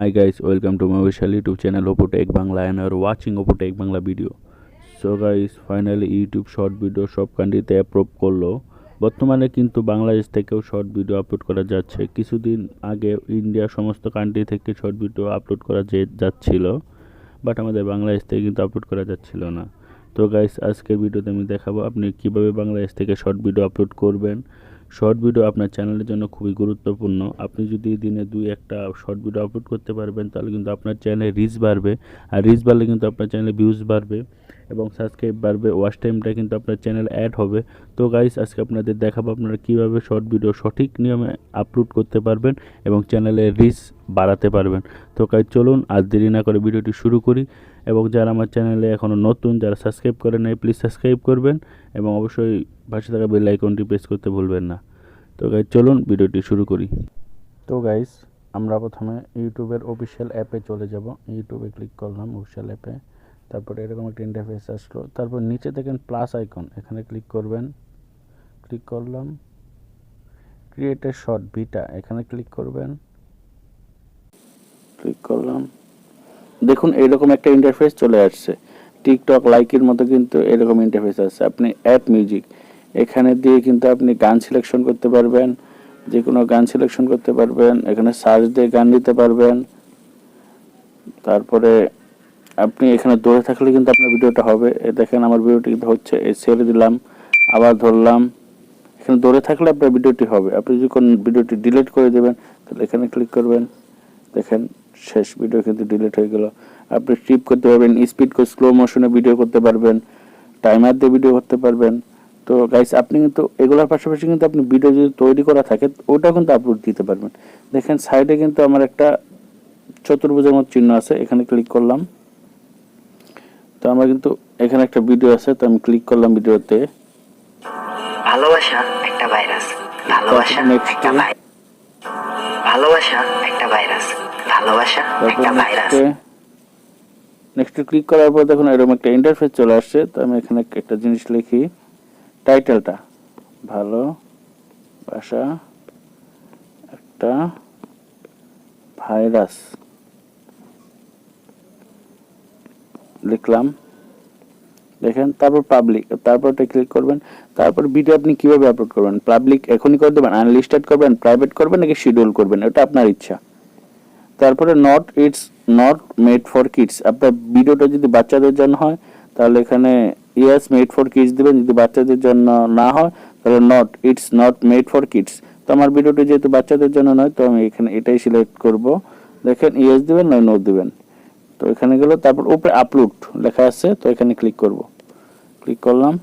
Hi guys, welcome to my official YouTube channel Oppo Tech Bangla and you are watching Oppo Tech Bangla video. So guys, finally YouTube short video সব কান্ট্রিতে approve করলো। বর্তমানে কিন্তু বাংলাদেশ থেকেও short video upload করা যাচ্ছে। কিছুদিন আগে ইন্ডিয়া সমস্ত কান্ট্রি থেকে শর্ট ভিডিও আপলোড করা যাচ্ছিল, বাট আমাদের বাংলাদেশ থেকে কিন্তু আপলোড করা যাচ্ছিল না। তো গাইস, আজকের ভিডিওতে আমি দেখাবো আপনি কিভাবে বাংলাদেশ থেকে শর্ট ভিডিও আপলোড করবেন। শর্ট ভিডিও আপনার চ্যানেলের জন্য খুবই গুরুত্বপূর্ণ। আপনি যদি দিনে 2-1টা শর্ট ভিডিও আপলোড করতে পারবেন তাহলে কিন্তু আপনার চ্যানেলে রিচ বাড়বে, আর রিচ বাড়লে কিন্তু আপনার চ্যানেলে ভিউজ বাড়বে এবং সাবস্ক্রাইব বাড়বে, ওয়াচ টাইমটা কিন্তু আপনার চ্যানেল অ্যাড হবে। তো গাইস, আজকে আপনাদের দেখাবো আপনারা কীভাবে শর্ট ভিডিও সঠিক নিয়মে আপলোড করতে পারবেন এবং চ্যানেলের রিচ বাড়াতে পারবেন। তো গাইস, চলুন আর দেরি না করে ভিডিওটি শুরু করি। এবং যারা আমার চ্যানেলে এখনও নতুন, যারা সাবস্ক্রাইব করেন নাই, প্লিজ সাবস্ক্রাইব করবেন এবং অবশ্যই পাশে থাকা বেল আইকনটি প্রেস করতে ভুলবেন না। তো গাইস, চলুন ভিডিওটি শুরু করি। তো গাইস, আমরা প্রথমে ইউটিউবের অফিসিয়াল অ্যাপে চলে যাব। ইউটিউবে ক্লিক করলাম, অফিসিয়াল অ্যাপে। তারপরে এরকম একটা ইন্টারফেস আসলো। তারপর নিচে দেখেন প্লাস আইকন, এখানে ক্লিক করবেন। ক্লিক করলাম, ক্রিয়েট এ শর্ট ভিটা, এখানে ক্লিক করবেন। ক্লিক করলাম, দেখুন এইরকম একটা ইন্টারফেস চলে আসছে। টিকটক লাইকের মতো কিন্তু এরকম ইন্টারফেস আছে। আপনি অ্যাড মিউজিক এখানে দিয়ে কিন্তু আপনি গান সিলেকশন করতে পারবেন, যে কোনো গান সিলেকশন করতে পারবেন। এখানে সার্চ দিয়ে গান দিতে পারবেন। তারপরে আপনি এখানে ধরে থাকলে কিন্তু আপনার ভিডিওটা হবে। দেখেন আমার ভিডিওটি কিন্তু হচ্ছে। ছেড়ে দিলাম, আবার ধরলাম। এখানে ধরে থাকলে আপনার ভিডিওটি হবে। আপনি যদি কোন ভিডিওটি ডিলিট করে দেবেন তাহলে এখানে ক্লিক করবেন। দেখেন শেষ ভিডিও কিন্তু ডিলিট হয়ে গেল। আপনি স্কিপ করতে পারবেন, স্পিড করে স্লো মোশনে ভিডিও করতে পারবেন, টাইমার দিয়ে ভিডিও করতে পারবেন। তো গাইস, আপনি কিন্তু এগুলোর পাশাপাশি কিন্তু আপনি ভিডিও যদি তৈরি করা থাকে ওটাও কিন্তু আপলোড দিতে পারবেন। দেখেন সাইডে কিন্তু আমার একটা চতুর্ভুজের মতো চিহ্ন আছে, এখানে ক্লিক করলাম। তো আমার কিন্তু এখানে একটা ভিডিও আছে, তো আমি ক্লিক করলাম ভিডিওতে। ভালোবাসা একটা ভাইরাস, ভালোবাসা একটা ভাইরাস, ভালোবাসা একটা ভাইরাস, ভালোবাসা একটা ভাইরাস। নেক্সট ক্লিক করার পর দেখুন এরকম একটা ইন্টারফেস চলে আসছে। তো আমি এখানে একটা জিনিস লিখি, টাইটেলটা ভালোবাসা একটা ভাইরাস লিখলাম। দেখেন, তারপর পাবলিক, তারপরটা ক্লিক করবেন। তারপর ভিডিও আপনি কিভাবে আপলোড করবেন, পাবলিক এখনই করে দেবেন, আনলিস্টেড করবেন, প্রাইভেট করবেন নাকি শিডিউল করবেন, এটা আপনার ইচ্ছা। তারপরে it's not made for kids, আপনার ভিডিওটা যদি বাচ্চাদের জন্য হয় তাহলে এখানে ইয়েস মেড ফর কিডস দিবেন। যদি বাচ্চাদের জন্য না হয় তাহলে it's not made for kids. তো আমার ভিডিওটি যেহেতু বাচ্চাদের জন্য নয়, তো আমি এখানে এটাই সিলেক্ট করব। দেখেন ইয়েস দিবেন নয় নো দিবেন। তো এখানে গেল, তারপর উপরে আপলোড লেখা আছে, তো এখানে ক্লিক করব। ক্লিক করলাম,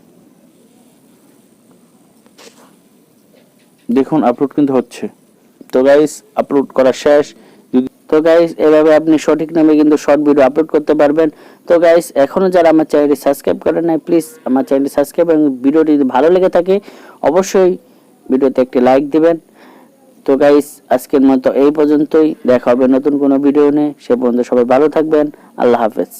দেখুন আপলোড কিন্তু হচ্ছে। তো গাইস, আপলোড করা শেষ। তো গাইস, এভাবে আপনি সঠিক নামে কিন্তু শর্ট ভিডিও আপলোড করতে পারবেন। তো গাইস, এখনো যারা আমার চ্যানেলটি সাবস্ক্রাইব করেন নাই, প্লিজ আমার চ্যানেলটি সাবস্ক্রাইব এবং ভিডিওটি যদি ভালো লেগে থাকে অবশ্যই ভিডিওতে একটি লাইক দিবেন। তো গাইস, আজকের মতো এই পর্যন্তই। দেখা হবে নতুন কোনো ভিডিও নিয়ে। সে পর্যন্ত সবাই ভালো থাকবেন। আল্লাহ হাফেজ।